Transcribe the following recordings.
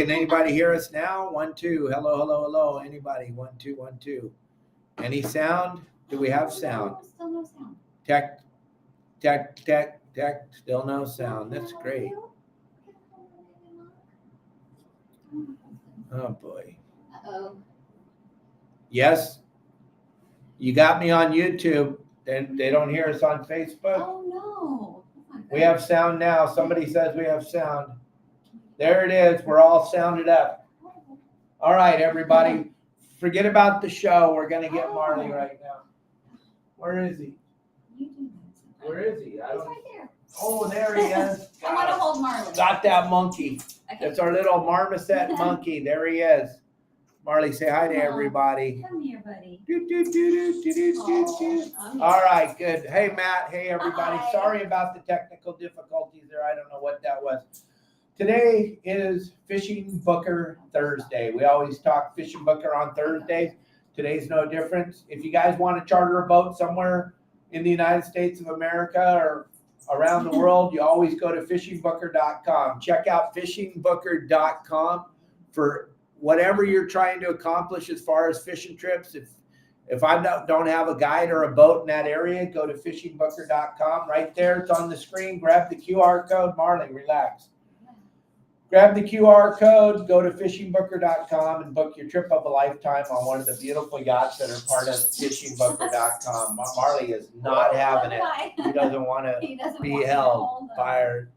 Can anybody hear us now? 1, 2. Hello, hello, hello. Anybody? 1, 2, 1, 2. Any sound? Do we have sound? Still no sound. Tech. Still no sound. That's great. Oh boy. Uh-oh. Yes. You got me on YouTube. They don't hear us on Facebook. Oh no. We have sound now. Somebody says we have sound. There it is. We're all sounded up. All right, everybody. Forget about the show. We're going to get Marley right now. Where is he? Where is he? He's right there. Oh, there he is. I want to hold Marlin. Got that monkey. Okay. That's our little marmoset monkey. There he is. Marley, say hi to everybody. Come here, buddy. All right, good. Hey, Matt. Hey, everybody. Hi. Sorry about the technical difficulties there. I don't know what that was. Today is Fishing Booker Thursday. We always talk Fishing Booker on Thursdays. Today's no different. If you guys want to charter a boat somewhere in the United States of America or around the world, you always go to fishingbooker.com. Check out fishingbooker.com for whatever you're trying to accomplish as far as fishing trips. If I don't have a guide or a boat in that area, go to fishingbooker.com. Right there, it's on the screen. Grab the QR code. Marley, relax. Grab the QR code, go to fishingbooker.com and book your trip of a lifetime on one of the beautiful yachts that are part of fishingbooker.com. Marley is not having it. He doesn't want to be held by her.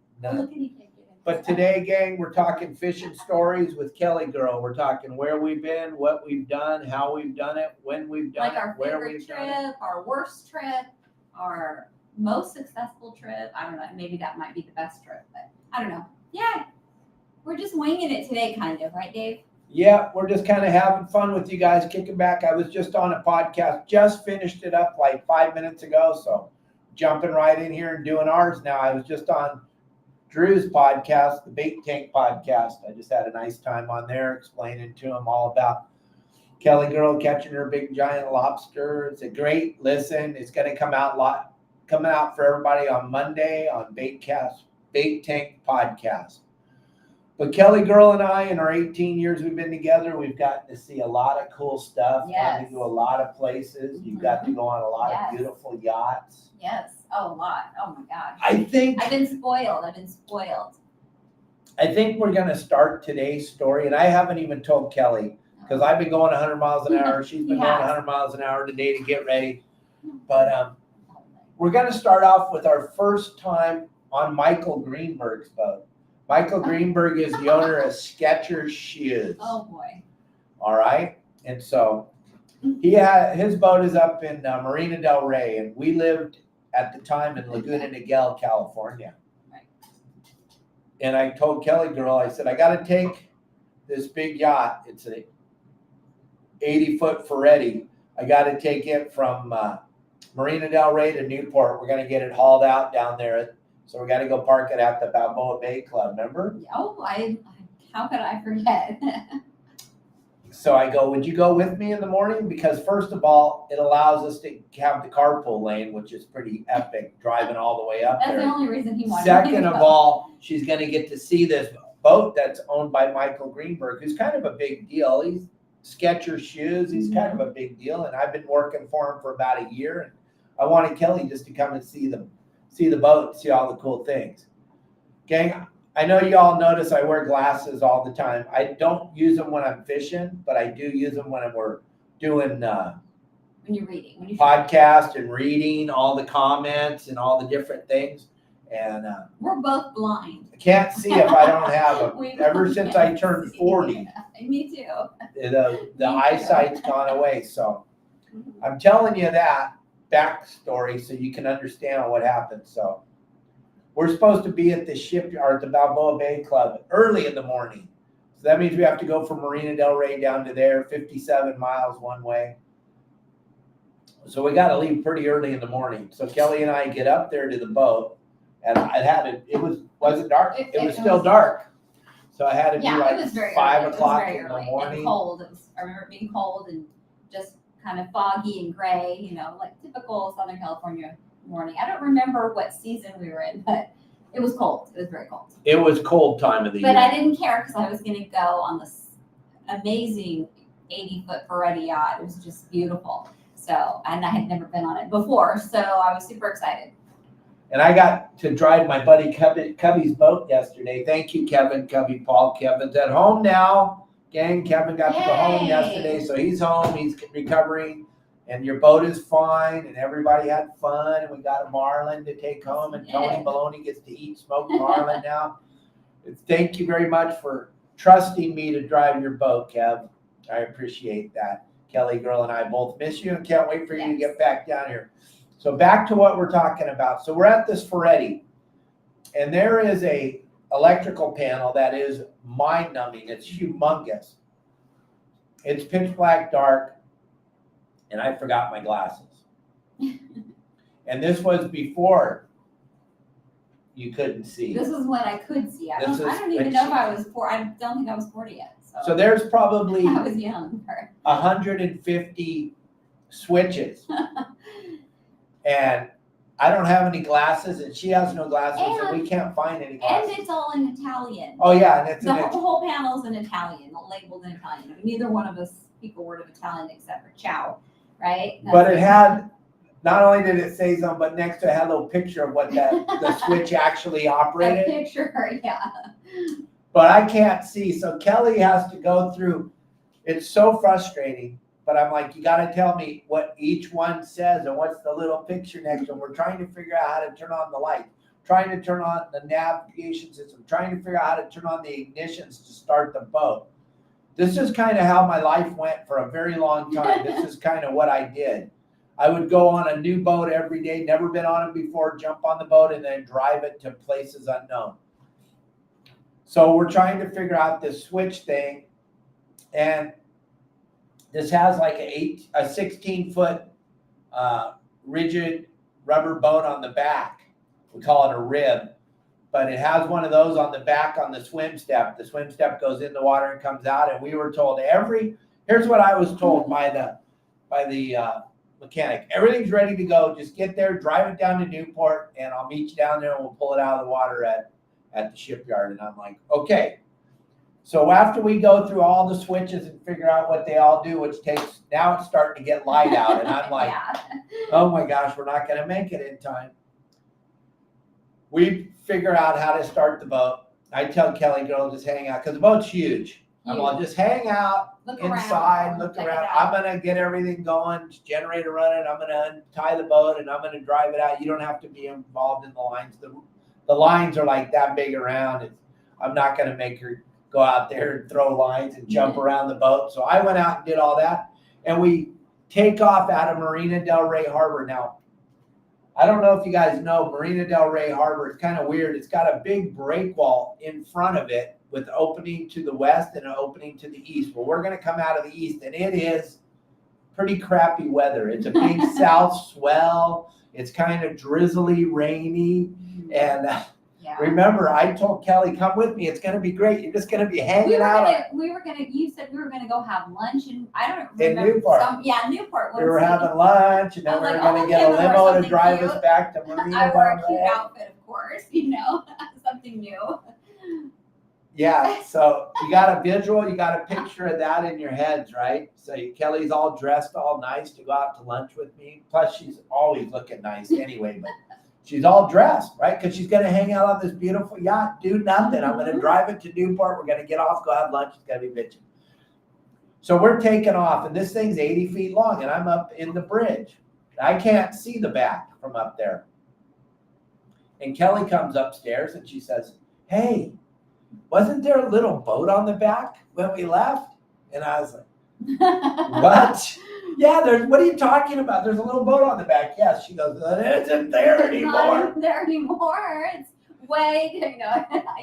But today, gang, we're talking fishing stories with KellyGirl. We're talking where we've been, what we've done, how we've done it, when we've done it, where we've done it. Like our favorite trip, our worst trip, our most successful trip. I don't know. Maybe that might be the best trip, but I don't know. Yeah. We're just winging it today, kind of, right, Dave? Yeah, we're just kind of having fun with you guys, kicking back. I was just on a podcast, just finished it up like 5 minutes ago, so jumping right in here and doing ours now. I was just on Drew's podcast, the Bait Tank podcast. I just had a nice time on there explaining to him all about KellyGirl catching her big giant lobster. It's a great listen. It's going to coming out for everybody on Monday on Bait Tank podcast. But KellyGirl and I, in our 18 years we've been together, we've gotten to see a lot of cool stuff. Yes. Got to go a lot of places. You've got to go on a lot of beautiful yachts. Yes. Oh, a lot. Oh, my God. I've been spoiled. I think we're going to start today's story, and I haven't even told Kelly because I've been going 100 miles an hour. She's been going 100 miles an hour today to get ready. But we're going to start off with our first time on Michael Greenberg's boat. Michael Greenberg is the owner of Skechers Shoes. Oh, boy. All right. And so his boat is up in Marina del Rey, and we lived at the time in Laguna Niguel, California. Right. And I told KellyGirl, I said, I got to take this big yacht. It's an 80-foot Ferretti. I got to take it from Marina del Rey to Newport. We're going to get it hauled out down there. So we got to go park it at the Balboa Bay Club, remember? Oh, how could I forget? So I go, would you go with me in the morning? Because first of all, it allows us to have the carpool lane, which is pretty epic, driving all the way up there. That's the only reason he wanted Second of all, she's going to get to see this boat that's owned by Michael Greenberg, who's kind of a big deal. He's Skechers Shoes. He's kind of a big deal. And I've been working for him for about a year. And I wanted Kelly just to come and see the boat and see all the cool things. Gang, I know you all notice I wear glasses all the time. I don't use them when I'm fishing, but I do use them when we're doing when you're reading. Podcast and reading all the comments and all the different things. And we're both blind. I can't see if I don't have them. Ever since I turned 40. Yeah, me too. The eyesight's gone away. So I'm telling you that backstory so you can understand what happened. So we're supposed to be at the shipyard, the Balboa Bay Club, early in the morning. So that means we have to go from Marina del Rey down to there, 57 miles one way. So we got to leave pretty early in the morning. So Kelly and I get up there to the boat, and wasn't dark. It was still dark. So I had to be like 5 o'clock in the morning. And cold. I remember it being cold and just kind of foggy and gray, like typical Southern California morning. I don't remember what season we were in, but It was cold. It was very cold. It was cold time of the But year. I didn't care because I was going to go on this amazing 80-foot Ferretti yacht. It was just beautiful. So, and I had never been on it before, so I was super excited. And I got to drive my buddy Cubby's boat yesterday. Thank you, Kevin, Cubby, Paul. Kevin's at home now. Gang, Kevin got to go home Yay. yesterday, so he's home. He's recovering, and your boat is fine, and everybody had fun, and we got a Marlin to take home, and Tony Maloney gets to eat smoked Marlin now. Thank you very much for trusting me to drive your boat, Kev. I appreciate that. KellyGirl and I both miss you and can't wait for you to get back down here. So back to what we're talking about. So we're at this Ferretti, and there is a electrical panel that is mind-numbing. It's humongous. It's pitch black dark, and I forgot my glasses. And this was before you couldn't see. This is when I could see. I This don't is even know if I was 4. I don't think I was 40 yet. So there's probably I was young. 150 switches. And I don't have any glasses, and she has no glasses, and we can't find any glasses. And it's all in Italian. Oh yeah, and it's The whole panel's in Italian, labeled in Italian. I mean, neither one of us speak a word of Italian except for ciao, right? but it had, not only did it say something, but next to it had a little picture of what the switch actually a operated. picture, yeah. But I can't see, so Kelly has to go through. It's so frustrating. But I'm like, you got to tell me what each one says and what's the little picture next to them. We're trying to figure out how to turn on the light, trying to turn on the navigation system, trying to figure out how to turn on the ignitions to start the boat. This is kind of how my life went for a very long time. This is kind of what I did. I would go on a new boat every day, never been on it before, jump on the boat and then drive it to places unknown. So we're trying to figure out this switch thing, and this has like a 16-foot rigid rubber boat on the back. We call it a rib, but it has one of those on the back on the swim step. The swim step goes in the water and comes out. And we were told here's what I was told by the mechanic. Everything's ready to go. Just get there, drive it down to Newport, and I'll meet you down there and we'll pull it out of the water at the shipyard. And I'm like, okay. So after we go through all the switches and figure out what they all do, which takes, now it's starting to get light out. And I'm like, oh my gosh, we're not going to make it in time. We figure out how to start the boat. I tell KellyGirl, just hang out, because the boat's huge. I'm like, just hang out inside, look around. I'm going to get everything going, generator running. I'm going to untie the boat and I'm going to drive it out. You don't have to be involved in the lines. The lines are like that big around. I'm not going to make her go out there and throw lines and jump around the boat. So I went out and did all that. And we take off out of Marina Del Rey Harbor. Now, I don't know if you guys know, Marina Del Rey Harbor is kind of weird. It's got a big break wall in front of it with an opening to the west and an opening to the east. Well, we're going to come out of the east, and it is pretty crappy weather. It's a big south swell. It's kind of drizzly, rainy. And remember, I told Kelly, come with me. It's going to be great. You're just going to be hanging out. You said we were going to go have lunch, and I don't remember. In Newport. Newport. We were having lunch, and then we were going to get a limo to drive us back to Marina. I wore a cute outfit, of course, something new. Yeah, so you got a visual, you got a picture of that in your heads, right? So Kelly's all dressed all nice to go out to lunch with me. Plus, she's always looking nice anyway, but she's all dressed, right? Because she's going to hang out on this beautiful yacht, do nothing. I'm going to drive it to Newport. We're going to get off, go have lunch. It's going to be bitching. So we're taking off, and this thing's 80 feet long, and I'm up in the bridge. I can't see the back from up there. And Kelly comes upstairs, and she says, hey, wasn't there a little boat on the back when we left? And I was like, what? Yeah, what are you talking about? There's a little boat on the back. Yes. She goes, it isn't there anymore. It's not there anymore. It's way,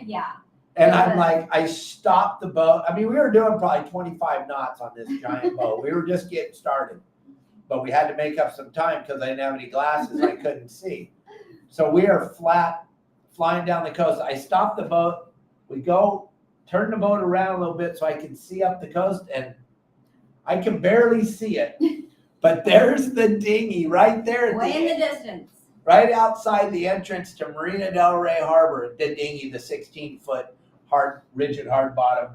yeah. And I'm like, I stopped the boat. I mean, we were doing probably 25 knots on this giant boat. We were just getting started. But we had to make up some time because I didn't have any glasses. I couldn't see. So we are flat flying down the coast. I stopped the boat. We go, turn the boat around a little bit so I can see up the coast, and I can barely see it. But there's the dinghy right there. Way in the distance. right outside the entrance to Marina Del Rey Harbor, the dinghy, the 16-foot rigid hard bottom,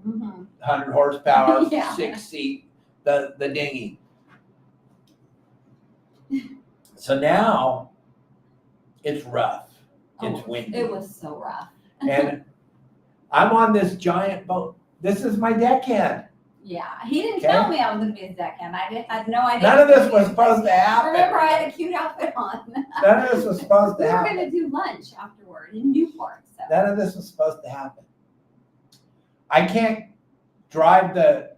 100 horsepower, Yeah. 6 seat, the dinghy. So now it's rough. It's windy. It was so rough. And I'm on this giant boat. This is my deckhand. Yeah, he didn't Okay. tell me I was going to be his deckhand. I had no idea. None of this was supposed to happen. Remember, I had a cute outfit on. None of this was supposed We to were happen. going to do lunch afterward in Newport. So. None of this was supposed to happen. I can't drive the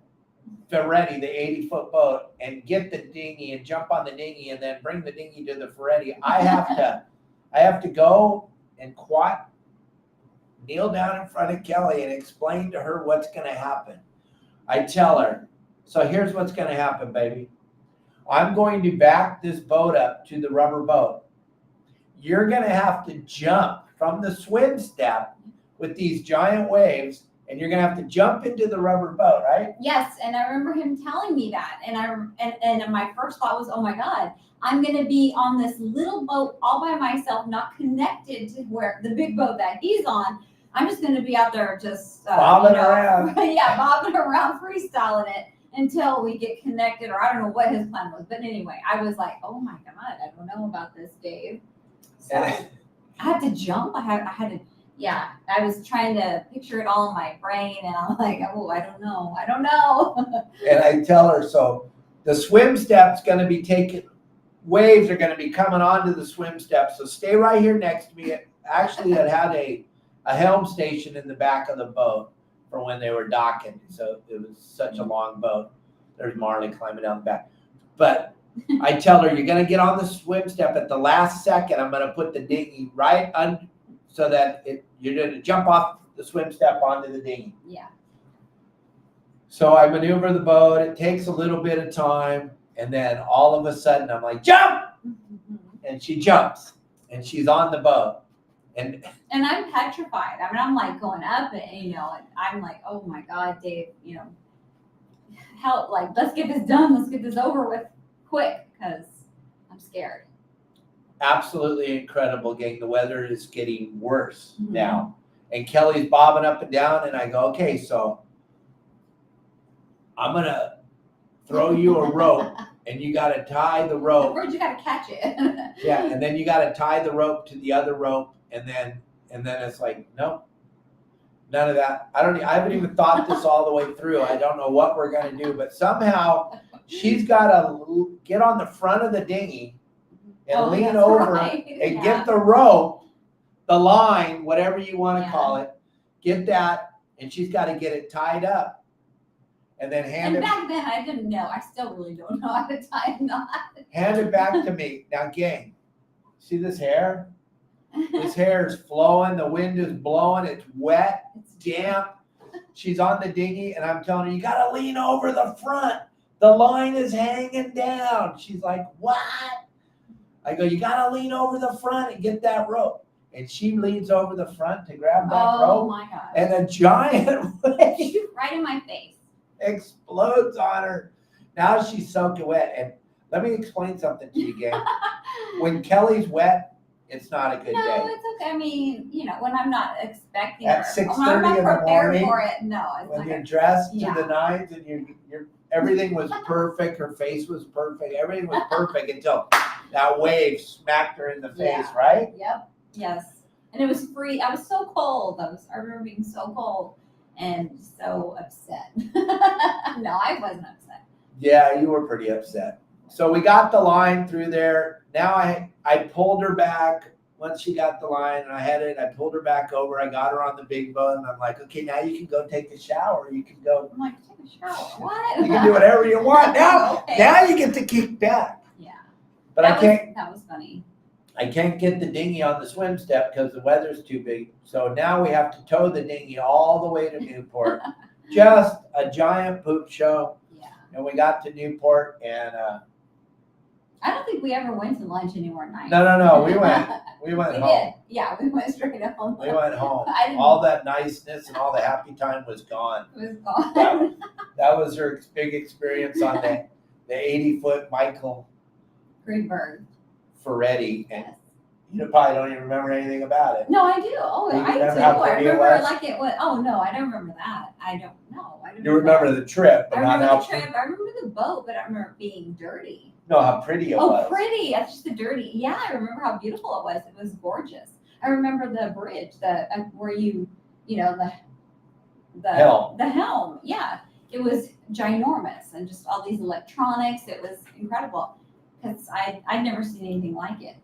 Ferretti, the 80-foot boat, and get the dinghy and jump on the dinghy and then bring the dinghy to the Ferretti. I have to go and kneel down in front of Kelly and explain to her what's going to happen. I tell her, so here's what's going to happen, baby. I'm going to back this boat up to the rubber boat. You're going to have to jump from the swim step with these giant waves, and you're going to have to jump into the rubber boat, right? Yes, and I remember him telling me that, and my first thought was, oh my God, I'm going to be on this little boat all by myself, not connected to where the big boat that he's on. I'm just going to be out there just bobbing around. Yeah, bobbing around, freestyling it until we get connected, or I don't know what his plan was. But anyway, I was like, oh my God, I don't know about this, Dave. So I had to jump. I had to. Yeah, I was trying to picture it all in my brain, and I'm like, oh, I don't know. And I tell her, so the swim step's going to be waves are going to be coming onto the swim step. So stay right here next to me. Actually, it had a helm station in the back of the boat for when they were docking. So it was such a long boat. There's Marlin climbing down the back. But I tell her, you're going to get on the swim step at the last second. I'm going to put the dinghy right under so that you're going to jump off the swim step onto the dinghy. Yeah. So I maneuver the boat. It takes a little bit of time. And then all of a sudden I'm like, jump! And she jumps. And she's on the boat. And I'm petrified. I mean, I'm like going up and, and I'm like, oh my God, Dave, help, like, let's get this done. Let's get this over with quick because I'm scared. Absolutely incredible, gang. The weather is getting worse now. And Kelly's bobbing up and down. And I go, okay, so I'm going to throw you a rope and you got to tie the rope. First, you got to catch it. Yeah. And then you got to tie the rope to the other rope. And then it's like, nope, none of that. I haven't even thought this all the way through. I don't know what we're going to do, but somehow she's got to get on the front of the dinghy and lean over and get the rope, the line, whatever you want to call it, get that. And she's got to get it tied up and then hand it. Back then I didn't know. I still really don't know how to tie a knot. Hand it back to me. Now, gang, see this hair? His hair is flowing. The wind is blowing. It's wet. It's damp. She's on the dinghy, and I'm telling her, you got to lean over the front. The line is hanging down. She's like, what? I go, you got to lean over the front and get that rope. And she leans over the front to grab that rope. Oh, my God. And a giant wave right in my face explodes on her. Now she's soaking wet. And let me explain something to you, gang. When Kelly's wet, it's not a good day. No, it's okay. I mean, when I'm not expecting at 6:30 in the morning, for it, no. It's when okay. you're dressed to the nines and you're everything was perfect. Her face was perfect. Everything was perfect until that wave smacked her in the face, right? Yep. Yes. And it was free. I was so cold. I remember being so cold and so upset. No, I wasn't upset. Yeah, you were pretty upset. So we got the line through there. Now I pulled her back once she got the line and I pulled her back over. I got her on the big boat and I'm like, okay, now you can go take a shower. You can go. I'm like, take a shower. What? You can do whatever you want. Now, okay. Now you get to kick back. Yeah. But that was funny. I can't get the dinghy on the swim step because the weather's too big. So now we have to tow the dinghy all the way to Newport. Just a giant poop show. Yeah. And we got to Newport and I don't think we ever went to lunch anywhere nice. No. We went we home. Did. Yeah, we went straight home. We went home. All that niceness and all the happy time was gone. It was gone. That was her big experience on the 80-foot Michael Greenberg. Ferretti, and Yes. you probably don't even remember anything about it. No, I do. Oh, Do you I do. remember how I pretty it remember was? like it was. Oh no, I don't remember that. I don't know. I don't You remember the trip, I but not remember how the trip. I remember the boat, but I remember it being dirty. no, how pretty it Oh, was. pretty. That's just the dirty. Yeah, I remember how beautiful it was. It was gorgeous. I remember the bridge, where you know, the Helm. The helm. Yeah, it was ginormous, and just all these electronics. It was incredible because I'd never seen anything like it.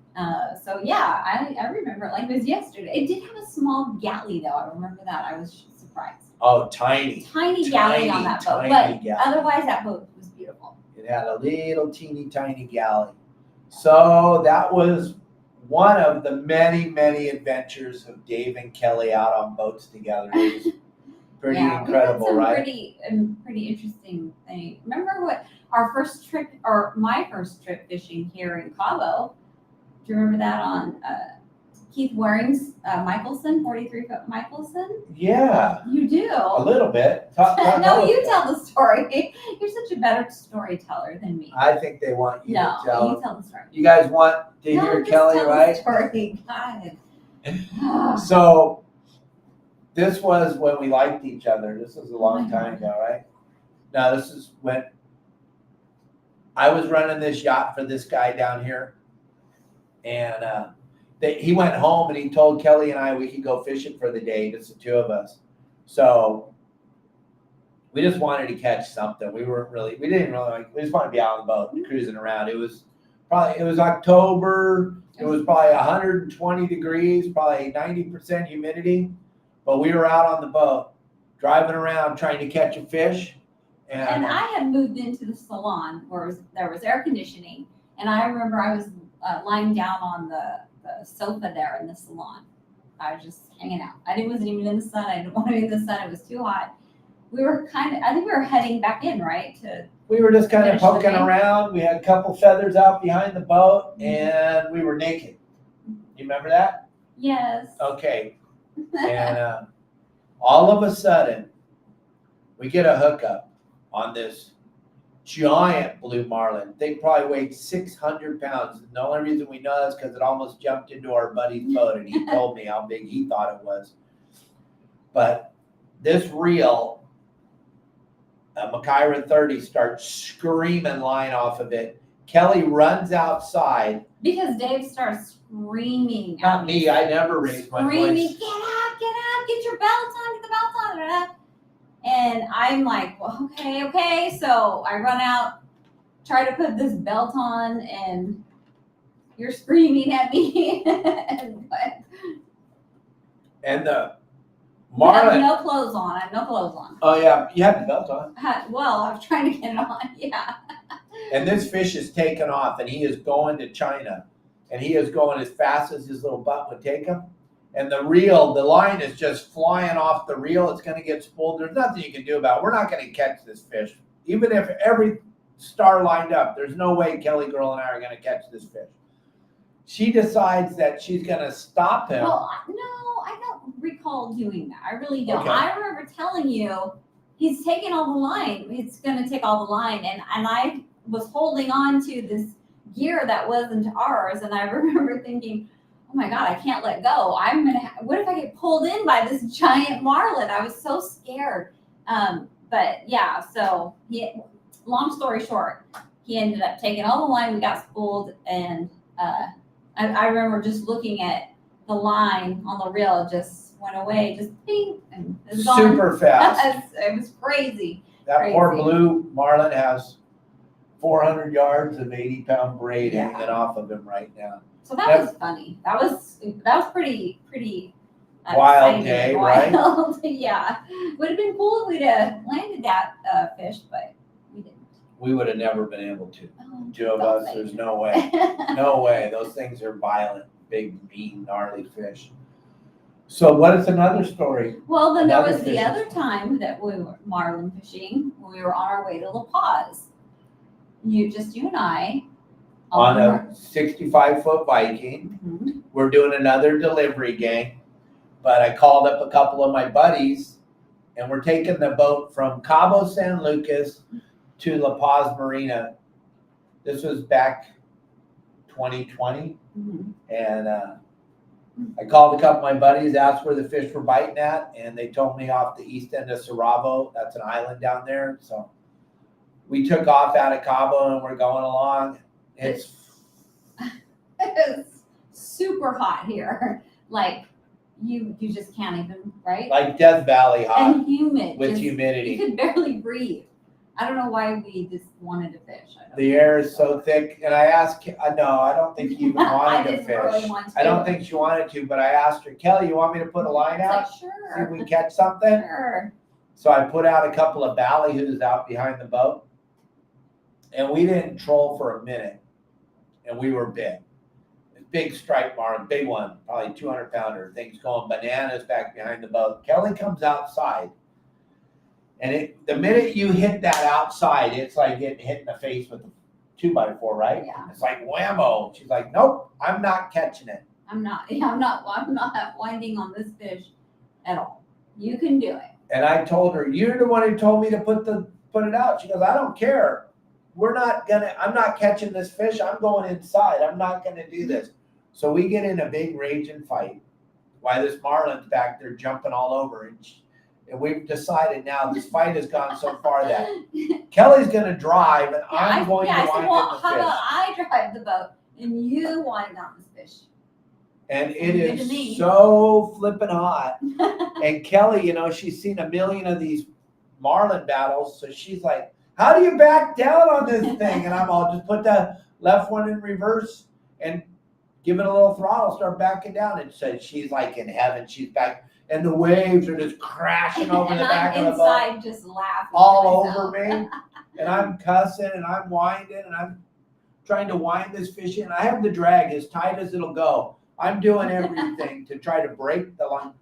So yeah, I remember it like it was yesterday. It did have a small galley though. I remember that. I was surprised. Oh, tiny. Tiny galley on that boat, Tiny but galley. otherwise that boat was beautiful. It had a little teeny tiny galley. So that was one of the many, many adventures of Dave and Kelly out on boats together. It was pretty incredible, we had some right? pretty interesting thing. Remember what our first trip, or my first trip fishing here in Cabo? Do you remember that on Keith Waring's Michelson, 43-foot Michelson? Yeah, You do. a little bit. No, you tell the story. You're such a better storyteller than me. I think they want you No, to tell. you tell the story. You guys want to No, hear just Kelly, tell right? The story. God. So this was when we liked each other. This was a long time ago, right? Now this is when I was running this yacht for this guy down here, and he went home and he told Kelly and I we could go fishing for the day, just the two of us. So we just wanted to catch something. We didn't really like. We just wanted to be out on the boat, cruising around. It was October. It was probably 120 degrees, probably 90% humidity. But we were out on the boat, driving around trying to catch a fish. And I had moved into the salon where there was air conditioning. And I remember I was lying down on the sofa there in the salon. I was just hanging out. Wasn't even in the sun. I didn't want to be in the sun. It was too hot. I think we were heading back in, right? We were just kind of finish the poking day. around. We had a couple feathers out behind the boat, and we were naked. You remember that? Yes. Okay. And all of a sudden, we get a hookup on this giant blue marlin. They probably weighed 600 pounds. And the only reason we know is because it almost jumped into our buddy's boat, and he told me how big he thought it was. But this reel, a Macaira 30, starts screaming line off of it. Kelly runs outside. Because Dave starts screaming. Not me, I never raised my Screaming, voice. get out, get your belt on, get the belt on. And I'm like, well, okay. So I run out, try to put this belt on, and you're screaming at me. And the I have marlin. no clothes on. I have no clothes on. Oh yeah, you had the belt on. Well, I was trying to get it on. Yeah. And this fish is taking off, and he is going to China, and he is going as fast as his little butt would take him. And the line is just flying off the reel. It's going to get spooled. There's nothing you can do about it. We're not going to catch this fish. Even if every star lined up, there's no way KellyGirl and I are going to catch this fish. She decides that she's going to stop him. Well, no, I don't recall doing that. I really don't. Okay. I remember telling you, he's taking all the line. It's going to take all the line. And I was holding on to this gear that wasn't ours. And I remember thinking, oh my God, I can't let go. What if I get pulled in by this giant marlin? I was so scared. But yeah, so long story short, he ended up taking all the line. We got spooled, and I remember just looking at the line on the reel, just went away, just ping, and it was gone. Super fast. It was crazy. That poor blue marlin has 400 yards of 80-pound braid Yeah. hanging off of him right now. So that was funny. That was pretty Wild exciting. day, Wild. Yeah. Would have been cool if we'd have landed that fish, but we didn't. We would have never been able to. Oh, Two of us, there's no way. No way. Those things are violent, big, mean, gnarly fish. So what is another story? Well, then there Another was the fish. other time that we were marlin fishing. We were on our way to La Paz. You and I. On a 65-foot Viking. Mhm. We're doing another delivery gang. But I called up a couple of my buddies, and we're taking the boat from Cabo San Lucas to La Paz Marina. This was back 2020. Mhm. And I called a couple of my buddies, asked where the fish were biting at, and they told me off the east end of Saravo. That's an island down there. So we took off out of Cabo and we're going along. It's It's super hot here. Like you just can't even, right? like Death Valley hot And humid. with just, humidity. You could barely breathe. I don't know why we just wanted to fish. The air is so thick, and I asked, no, I don't think you even I wanted to didn't fish. really want to. I don't think she wanted to, but I asked her, Kelly, you want me to put a line It's out? like, See if sure. we can catch something? Sure. So I put out a couple of ballyhoos out behind the boat, and we didn't troll for a minute, and we were big. Big striped marlin, big one, probably 200-pounder. Things going bananas back behind the boat. Kelly comes outside, and the minute you hit that outside, it's like getting hit in the face with a 2x4, right? Yeah. It's like whammo. She's like, nope, I'm not catching it. I'm not winding on this fish at all. You can do it. And I told her, you're the one who told me to put it out. She goes, I don't care. I'm not catching this fish. I'm going inside. I'm not gonna do this. So we get in a big raging fight while this marlin's back there jumping all over. And we've decided now this fight has gone so far that Kelly's gonna drive and I'm going to wind in the how fish. about I drive the boat and you wind on this fish? And it Good to me. is so flipping hot. And Kelly, she's seen a million of these marlin battles. So she's like, how do you back down on this thing? And I'm all, just put the left one in reverse and give it a little throttle, start backing down. And so she's like in heaven. She's back. And the waves are just crashing over the back of the boat. I'm inside just laughing. All over me. And I'm cussing and I'm winding and I'm trying to wind this fish in. I have the drag as tight as it'll go. I'm doing everything to try to break the line.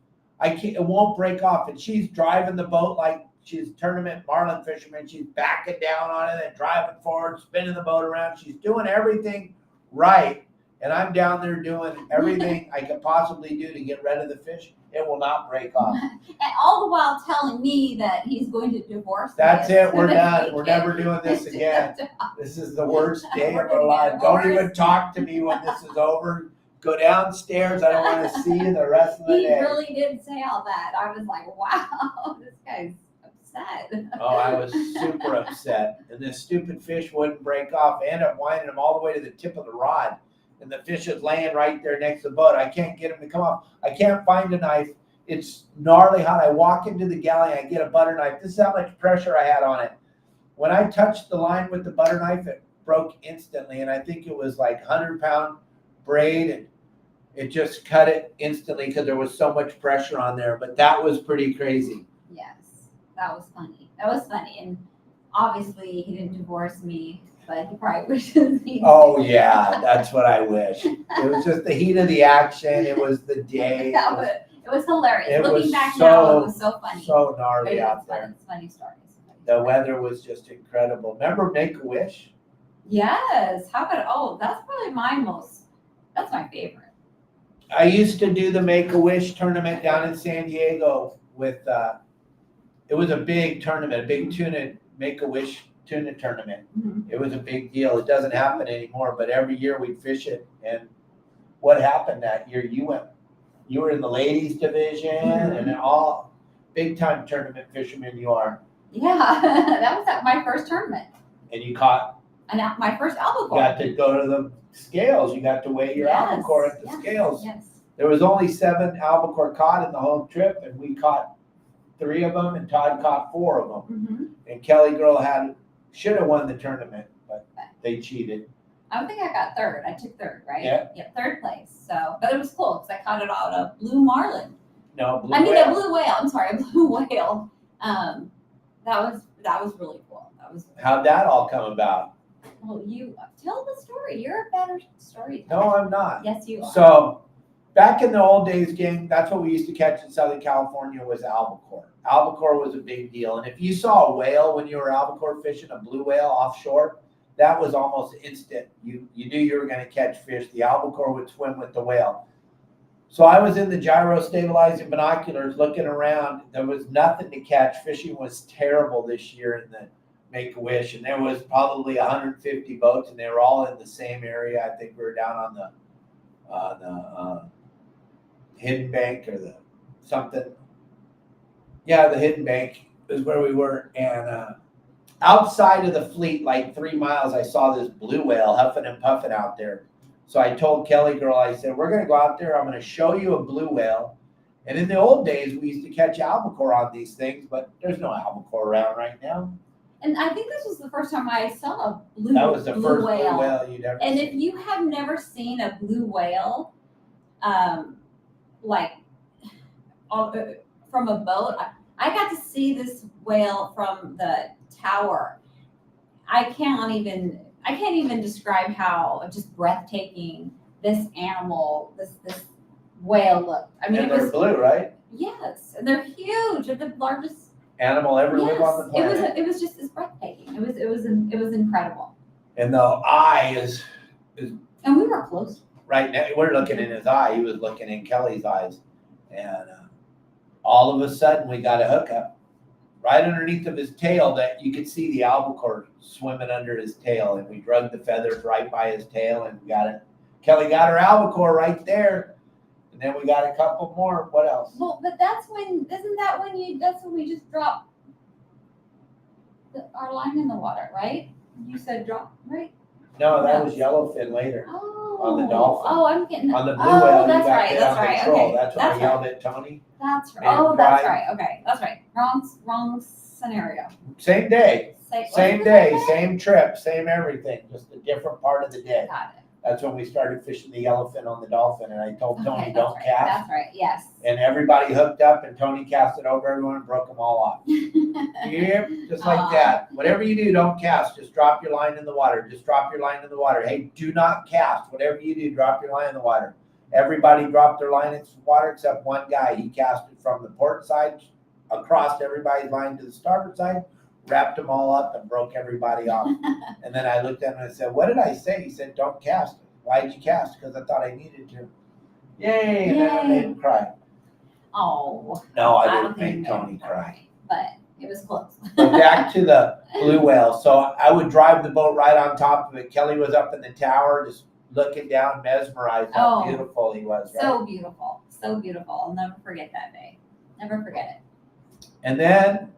It won't break off. And she's driving the boat like she's a tournament marlin fisherman. She's backing down on it and driving forward, spinning the boat around. She's doing everything right. And I'm down there doing everything I could possibly do to get rid of the fish. It will not break off. And all the while telling me that he's going to divorce me. That's it. We're done. We're never doing this again. This is the worst day of our lives. Don't even talk to me when this is over. Go downstairs. I don't want to see you the rest of the He day. really did say all that. I was like, wow, this guy's upset. Oh, I was super upset. And this stupid fish wouldn't break off. I ended up winding him all the way to the tip of the rod. And the fish is laying right there next to the boat. I can't get him to come off. I can't find a knife. It's gnarly hot. I walk into the galley. I get a butter knife. This is how much pressure I had on it. When I touched the line with the butter knife, it broke instantly. And I think it was like 100-pound braid. And it just cut it instantly because there was so much pressure on there. But that was pretty crazy. Yes, that was funny. That was funny. And obviously he didn't divorce me, but he probably wishes he did. Oh, yeah. That's what I wish. It was just the heat of the action. It was the day. It was hilarious. It Looking was back so- now, it was so funny. So gnarly out It's there. funny stories. The weather was just incredible. Remember Make-A-Wish? Yes. How about, that's probably that's my favorite. I used to do the Make-A-Wish tournament down in San Diego with, it was a big tournament, a big tuna, Make-A-Wish tuna tournament. Mm-hmm. It was a big deal. It doesn't happen anymore, but every year we'd fish it. And what happened that year? You were in the ladies division and all big time tournament fisherman you are. Yeah, that was at my first tournament. And you caught, My first you albacore. got to go to the scales. You got to weigh your Yes, albacore at the yes, scales. Yes. There was only 7 albacore caught in the whole trip, and we caught 3 of them, and Todd caught 4 of them. Mm-hmm. And KellyGirl should have won the tournament, but they cheated. I think I got third. I took third, right? Yeah. Yep, third place. So, but it was cool because I caught it out of blue marlin. No, blue A whale. blue whale. I'm sorry, a blue whale. That was really cool. How'd that all come about? Well, you tell the story. You're a better storyteller. No, I'm not. Yes, you are. So back in the old days, gang, that's what we used to catch in Southern California was albacore. Albacore was a big deal. And if you saw a whale when you were albacore fishing, a blue whale offshore, that was almost instant. You knew you were going to catch fish. The albacore would swim with the whale. So I was in the gyro stabilizing binoculars looking around. There was nothing to catch. Fishing was terrible this year in the Make-A-Wish, and there was probably 150 boats, and they were all in the same area. I think we were down on the Hidden Bank or the something. Yeah, the Hidden Bank is where we were, and outside of the fleet, like 3 miles, I saw this blue whale huffing and puffing out there. So I told KellyGirl, I said, we're going to go out there. I'm going to show you a blue whale. And in the old days, we used to catch albacore on these things, but there's no albacore around right now. And I think this was the first time I saw a blue That was the first blue whale. whale you'd ever And seen. if you have never seen a blue whale, like from a boat, I got to see this whale from the tower. I can't even describe how just breathtaking this animal, this whale looked. I mean, And it they're was blue, right? yes, and they're huge. They're the largest Animal ever live on the planet. It was just as breathtaking. It was incredible. And the eye is And we were close. right now. We're looking in his eye. He was looking in Kelly's eyes, and all of a sudden we got a hookup right underneath of his tail that you could see the albacore swimming under his tail, and we drug the feathers right by his tail, and we got it. Kelly got her albacore right there, and then we got a couple more. What else? Well, but that's when we just drop our line in the water, right? You said drop, right? No, that was yellowfin later. Oh, On the dolphin. Oh, I'm getting On the blue whale, you that's got right. hit That's on right. the troll. Okay. That's when I yelled at Tony. That's right. Man, Oh, that's pride. right. Okay, that's right. Wrong scenario. Same day, same day, same trip, same everything, just a different part of the day. Got it. That's when we started fishing the yellowfin on the dolphin, and I told Tony, Okay, don't that's right. cast. That's right. Yes. And everybody hooked up, and Tony cast it over everyone and broke them all off. Yep, just like that. Whatever you do, don't cast. Just drop your line in the water. Just drop your line in the water. Hey, do not cast. Whatever you do, drop your line in the water. Everybody dropped their line in the water except one guy. He cast it from the port side across everybody's line to the starboard side, wrapped them all up, and broke everybody off. And then I looked at him and I said, what did I say? He said, don't cast. Why did you cast? Because I thought I needed to. Yay! And then I made him cry. Oh. No, I don't didn't think make it Tony made cry. But it was close. But back to the blue whale. So I would drive the boat right on top of it. Kelly was up in the tower just looking down, mesmerized how beautiful he was. Right? So beautiful. So beautiful. I'll never forget that day. Never forget it. And then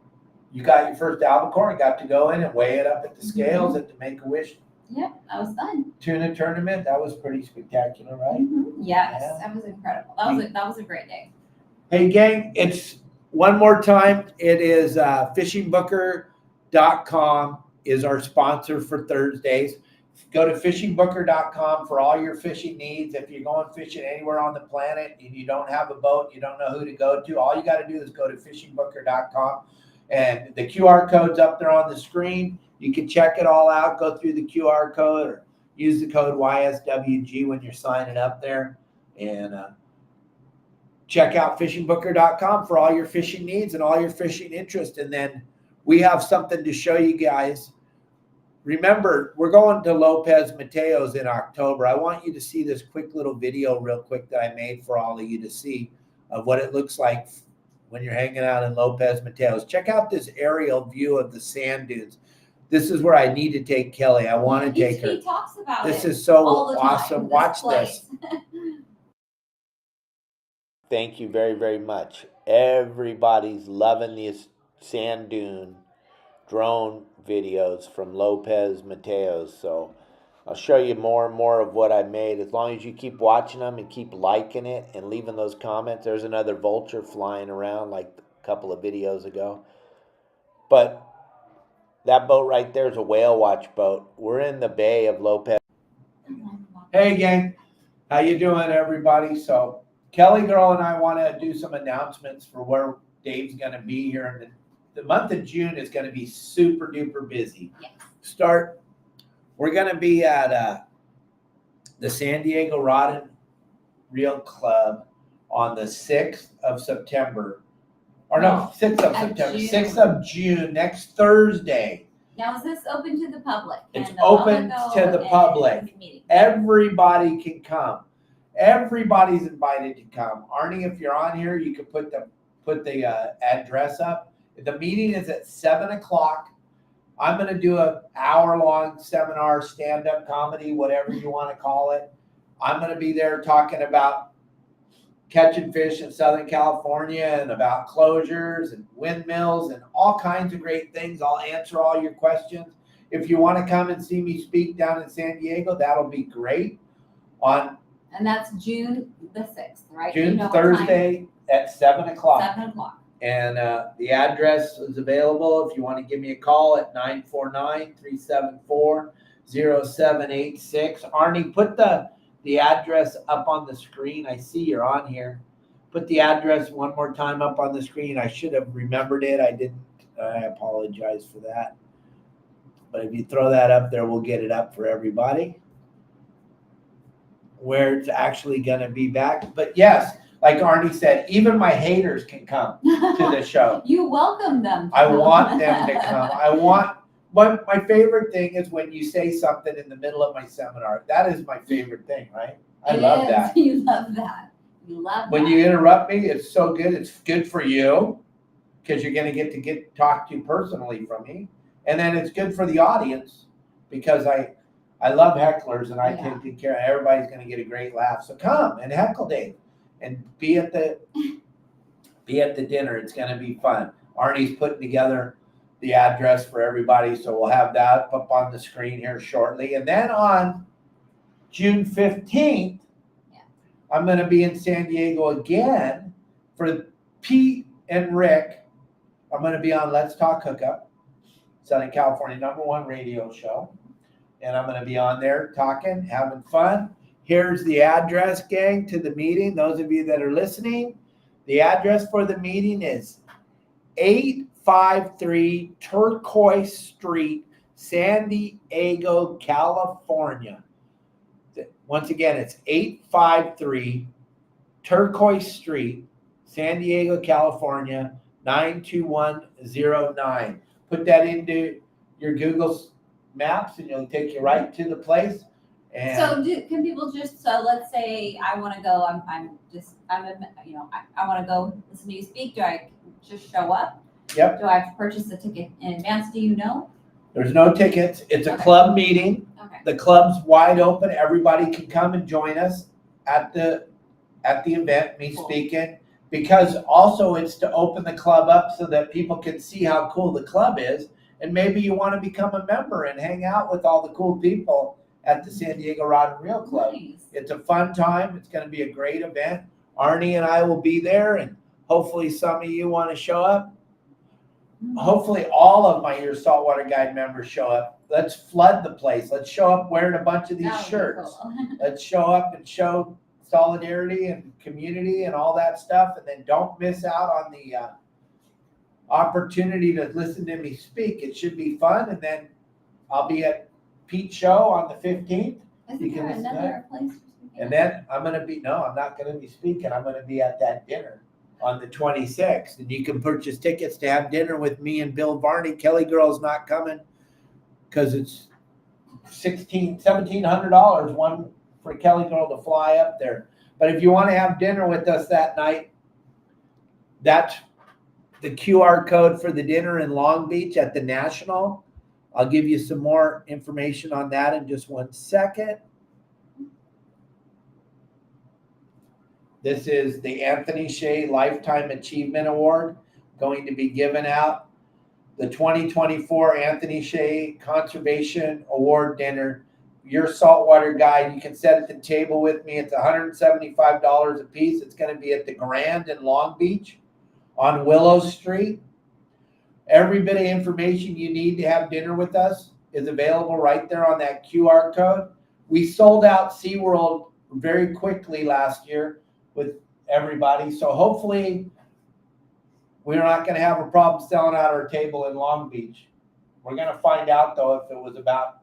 you got your first albacore and got to go in and weigh it up at the scales at the Make-A-Wish Yep, that was fun. tuna tournament. That was pretty spectacular, right? Mm-hmm. Yes, Yeah. that was incredible. That was a great day. Hey, gang, it's one more time. It is fishingbooker.com is our sponsor for Thursdays. Go to fishingbooker.com for all your fishing needs. If you're going fishing anywhere on the planet and you don't have a boat, you don't know who to go to, all you got to do is go to fishingbooker.com. And the QR code's up there on the screen. You can check it all out, go through the QR code or use the code YSWG when you're signing up there. And check out fishingbooker.com for all your fishing needs and all your fishing interest. And then we have something to show you guys. Remember, we're going to Lopez Mateos in October. I want you to see this quick little video real quick that I made for all of you to see of what it looks like when you're hanging out in Lopez Mateos. Check out this aerial view of the sand dunes. This is where I need to take Kelly. I want to take her. He talks about this it is so all the time, awesome. Watch place. this. Thank you very, very much. Everybody's loving these sand dune drone videos from Lopez Mateos. So I'll show you more and more of what I made. As long as you keep watching them and keep liking it and leaving those comments. There's another vulture flying around like a couple of videos ago. But that boat right there is a whale watch boat. We're in the bay of Lopez. Hey, gang. How you doing, everybody? So KellyGirl and I want to do some announcements for where Dave's going to be here. And the month of June is going to be super duper busy. Yes. We're going to be at the San Diego Rod and Reel Club on the 6th of September. Or no, 6th of September, June. 6th of June, next Thursday. Now, is this open to the public? It's And open I'll to go the and public. meeting. Everybody can come. Everybody's invited to come. Arnie, if you're on here, you can put the address up. The meeting is at 7 o'clock I'm going to do an hour-long seminar, stand-up comedy, whatever you want to call it. I'm going to be there talking about catching fish in Southern California and about closures and windmills and all kinds of great things. I'll answer all your questions. If you want to come and see me speak down in San Diego, that'll be great. And that's June the 6th, right? June Thursday at 7 o'clock. 7 o'clock. And the address is available if you want to give me a call at 949-374-0786. Arnie, put the address up on the screen. I see you're on here. Put the address one more time up on the screen. I should have remembered it. I didn't. I apologize for that. But if you throw that up there, we'll get it up for everybody. Where it's actually going to be back. But yes, like Arnie said, even my haters can come to the show. You welcome them. I want them to come. My favorite thing is when you say something in the middle of my seminar. That is my favorite thing, right? I love that. You love that. You love that. When you interrupt me, it's so good. It's good for you because you're going to get talked to personally from me. And then it's good for the audience because I love hecklers and I take good care of everybody's going to get a great laugh. So come and heckle Dave and be at the dinner. It's going to be fun. Arnie's putting together the address for everybody, so we'll have that up on the screen here shortly. And then on June 15th, I'm going to be in San Diego again for Pete and Rick. I'm going to be on Let's Talk Hookup, Southern California #1 radio show. And I'm going to be on there talking, having fun. Here's the address, gang, to the meeting. Those of you that are listening, the address for the meeting is 853 Turquoise Street, San Diego, California. Once again, it's 853 Turquoise Street, San Diego, California, 92109. Put that into your Google Maps and it'll take you right to the place. And so can people just, so let's say I want to go, I want to go listen to you speak. Do I just show up? Yep. Do I have to purchase a ticket in advance? Do you know? There's no tickets. It's a club meeting. Okay. The club's wide open. Everybody can come and join us at the event, me speaking, because also it's to open the club up so that people can see how cool the club is. And maybe you want to become a member and hang out with all the cool people at the San Diego Rod and Reel Club. Nice. It's a fun time. It's going to be a great event. Arnie and I will be there, and hopefully some of you want to show up. Hopefully all of my Your Saltwater Guide members show up. Let's flood the place. Let's show up wearing a bunch of these shirts. Cool. Let's show up and show solidarity and community and all that stuff. And then don't miss out on the opportunity to listen to me speak. It should be fun. And then I'll be at Pete's show on the 15th. Isn't there another place? And then I'm not going to be speaking. I'm going to be at that dinner on the 26th. And you can purchase tickets to have dinner with me and Bill Varney. KellyGirl's not coming because it's $1,700 one for KellyGirl to fly up there. But if you want to have dinner with us that night, that's the QR code for the dinner in Long Beach at the National. I'll give you some more information on that in just 1 second. This is the Anthony Shea Lifetime Achievement Award, going to be given out. The 2024 Anthony Shea Conservation Award dinner. Your Saltwater Guide, you can sit at the table with me. It's $175 a piece. It's going to be at the Grand in Long Beach on Willow Street. Every bit of information you need to have dinner with us is available right there on that QR code. We sold out SeaWorld very quickly last year with everybody. So hopefully we're not going to have a problem selling out our table in Long Beach. We're going to find out, though, if it was about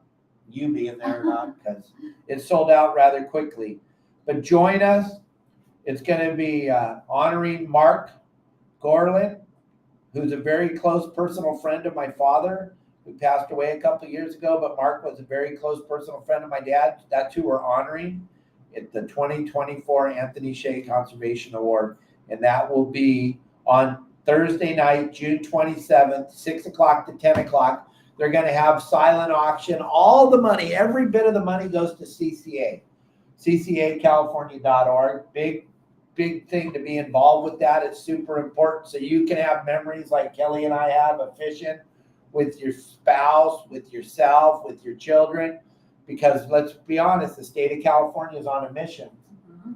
you being there or not, because it sold out rather quickly. But join us. It's going to be honoring Mark Gorlin, who's a very close personal friend of my father, who passed away a couple of years ago. But Mark was a very close personal friend of my dad. That's who we're honoring at the 2024 Anthony Shea Conservation Award. And that will be on Thursday night, June 27th, 6 o'clock to 10 o'clock. They're going to have silent auction. All the money, every bit of the money goes to CCA, ccacalifornia.org. Big thing to be involved with that. It's super important. So you can have memories like Kelly and I have of fishing with your spouse, with yourself, with your children. Because let's be honest, the state of California is on a mission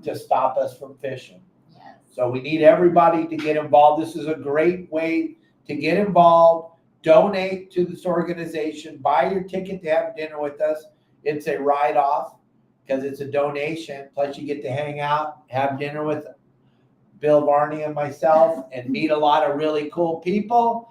to stop us from fishing. Yes. So we need everybody to get involved. This is a great way to get involved. Donate to this organization. Buy your ticket to have dinner with us. It's a write-off because it's a donation. Plus you get to hang out, have dinner with Bill Varney and myself, and meet a lot of really cool people.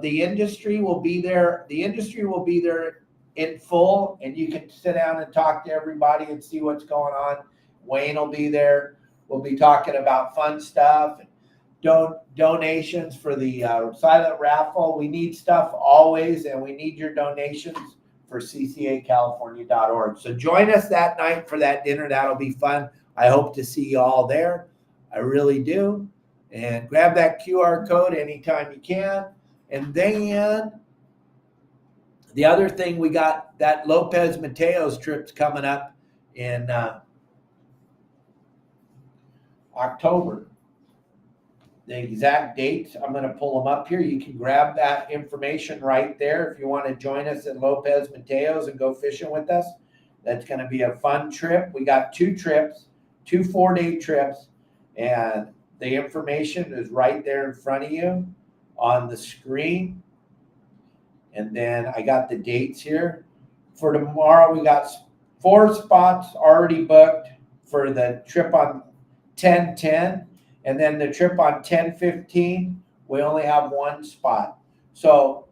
The industry will be there. The industry will be there in full, and you can sit down and talk to everybody and see what's going on. Wayne will be there. We'll be talking about fun stuff, donations for the silent raffle. We need stuff always, and we need your donations for ccacalifornia.org. So join us that night for that dinner. That'll be fun. I hope to see you all there. I really do. And grab that QR code anytime you can. And then the other thing, we got that Lopez Mateos trip's coming up in October. The exact dates, I'm going to pull them up here. You can grab that information right there if you want to join us at Lopez Mateos and go fishing with us. That's going to be a fun trip. We got 2 trips, 2 4-day trips, and the information is right there in front of you on the screen. And then I got the dates here. For tomorrow, we got 4 spots already booked for the trip on 10/10. And then the trip on 10/15, we only have 1 spot. So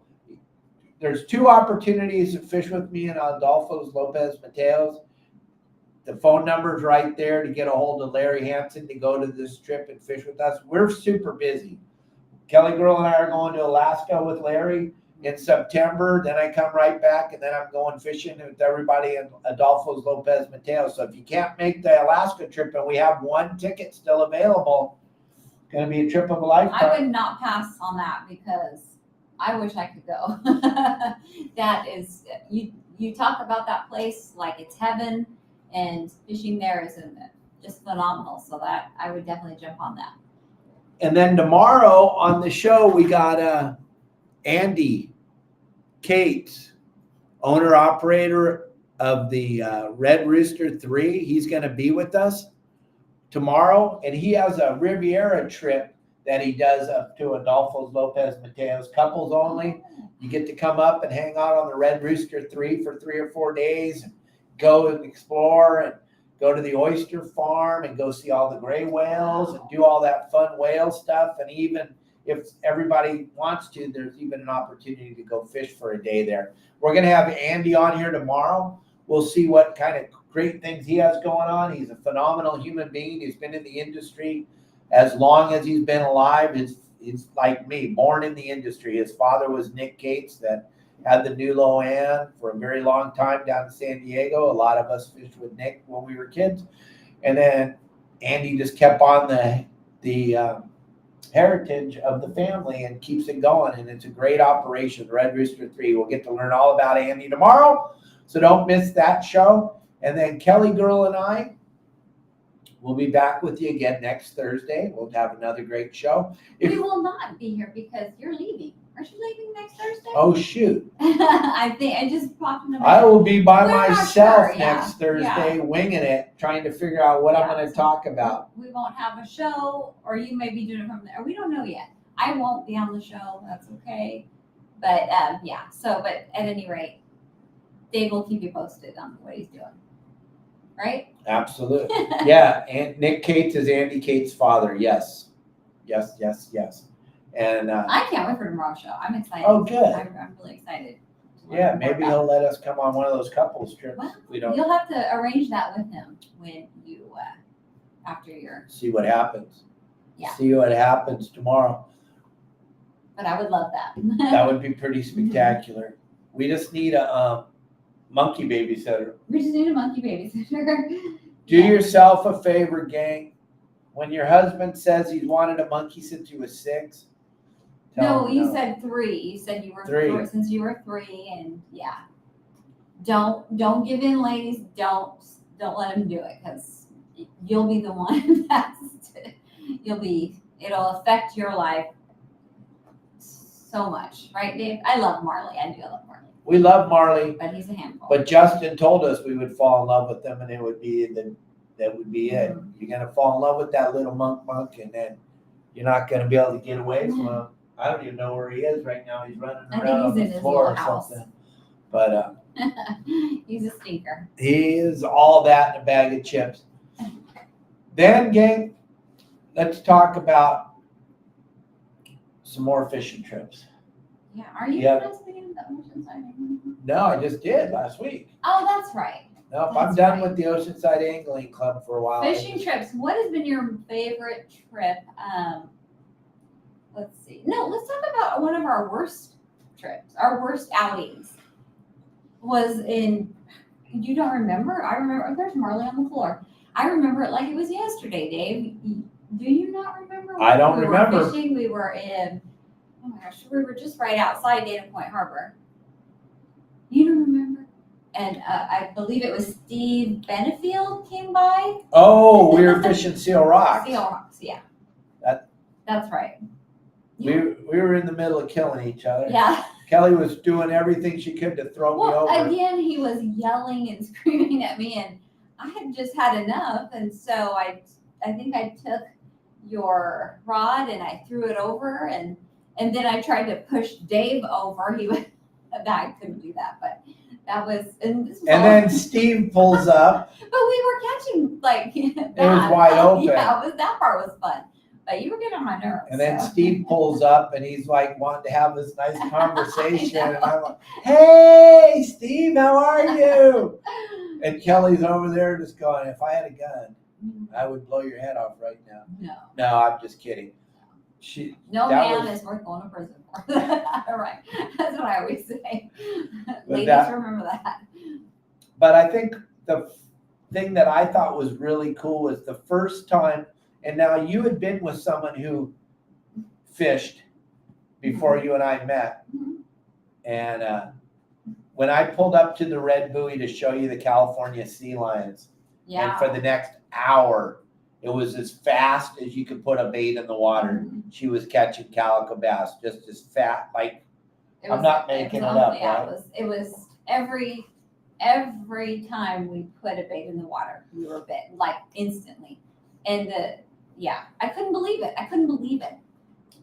there's 2 opportunities to fish with me in Adolfo's Lopez Mateos. The phone number's right there to get a hold of Larry Hansen to go to this trip and fish with us. We're super busy. KellyGirl and I are going to Alaska with Larry in September. Then I come right back, and then I'm going fishing with everybody in Adolfo's Lopez Mateos. So if you can't make the Alaska trip, and we have 1 ticket still available, going to be a trip of a lifetime. I would not pass on that because I wish I could go. That is, you talk about that place like it's heaven, and fishing there is just phenomenal. So that I would definitely jump on that. And then tomorrow on the show, we got Andy Cates, owner operator of the Red Rooster 3. He's going to be with us tomorrow, and he has a Riviera trip that he does up to Adolfo's Lopez Mateos, couples only. You get to come up and hang out on the Red Rooster 3 for 3 or 4 days, and go and explore and go to the oyster farm and go see all the gray whales and do all that fun whale stuff. And even if everybody wants to, there's even an opportunity to go fish for a day there. We're going to have Andy on here tomorrow. We'll see what kind of great things he has going on. He's a phenomenal human being. He's been in the industry as long as he's been alive. He's like me, born in the industry. His father was Nick Cates that had the New Loan for a very long time down in San Diego. A lot of us fished with Nick when we were kids. And then Andy just kept on the heritage of the family and keeps it going. And it's a great operation, Red Rooster 3. We'll get to learn all about Andy tomorrow. So don't miss that show. And then KellyGirl and I will be back with you again next Thursday. We'll have another great show. We will not be here because you're leaving. Aren't you leaving next Thursday? Oh, shoot. I think I just popped in the I will be by We're not myself sure, yeah. next Thursday, winging it, trying to figure out what I'm going to talk about. We won't have a show, or you may be doing it from there. We don't know yet. I won't be on the show. That's okay. But yeah. So, but at any rate, Dave will keep you posted on what he's doing. Right? Absolutely. Yeah. And Nick Cates is Andy Cates' father. Yes. Yes, yes, yes. And I can't wait for tomorrow's show. I'm excited. Oh, good. I'm really excited. Yeah, maybe he'll let us come on one of those couples trips. Well, We don't you'll have to arrange that with him when you after your. see what happens. Yeah. See what happens tomorrow. But I would love that. That would be pretty spectacular. We just need a monkey babysitter. We just need a monkey babysitter. Do yourself a favor, gang. When your husband says he's wanted a monkey since he was 6, No, you said 3. You said you were 3. since you were 3, and yeah. Don't give in, ladies. Don't let him do it, because you'll be the one it'll affect your life so much, right, Dave? I love Marley. I do love Marley. We love Marley, but he's a handful. but Justin told us we would fall in love with them, and that would be it. Mm-hmm. You're gonna fall in love with that little monk, and then you're not gonna be able to get away from him. I don't even know where he is right now. He's running around on the floor or something. But he's a stinker. he is all that in a bag of chips. Then, gang, let's talk about some more fishing trips. Yeah, are you interested in the Oceanside Angling? No, I just did last week. Oh, that's right. Nope, I'm done with the Oceanside Angling Club for a while. Fishing trips. What has been your favorite trip? Let's see. No, let's talk about one of our worst trips. Our worst outings was in. You don't remember? I remember. There's Marlin on the floor. I remember it like it was yesterday, Dave. Do you not remember? I don't remember. We were fishing. We were in. Oh my gosh, we were just right outside Dana Point Harbor. You don't remember? And I believe it was Steve Benefield came by. Oh, we were fishing Seal Rocks. Seal Rocks, yeah. That's right. We were in the middle of killing each other. Yeah. Kelly was doing everything she could to throw me over. Again, he was yelling and screaming at me, and I had just had enough. And so I think I took your rod and I threw it over, and then I tried to push Dave over. I couldn't do that, but that was, and then Steve pulls up. But we were catching it was wide open. Yeah, that part was fun. But you were getting on my nerves. And then Steve pulls up and he's like wanting to have this nice conversation. And I'm like, hey, Steve, how are you? And Kelly's over there just going, if I had a gun, I would blow your head off right now. No, I'm just kidding. No man is worth going to prison for. Right. That's what I always say. Ladies, remember that. But I think the thing that I thought was really cool was the first time, and now you had been with someone who fished before you and I met. Mm-hmm. And when I pulled up to the red buoy to show you the California sea lions, and for the next hour, it was as fast as you could put a bait in the water. Mm-hmm. She was catching calico bass, just as fat. Like, I'm not making it up. Yeah, right? It was every time we put a bait in the water, we were bit, like instantly. And I couldn't believe it.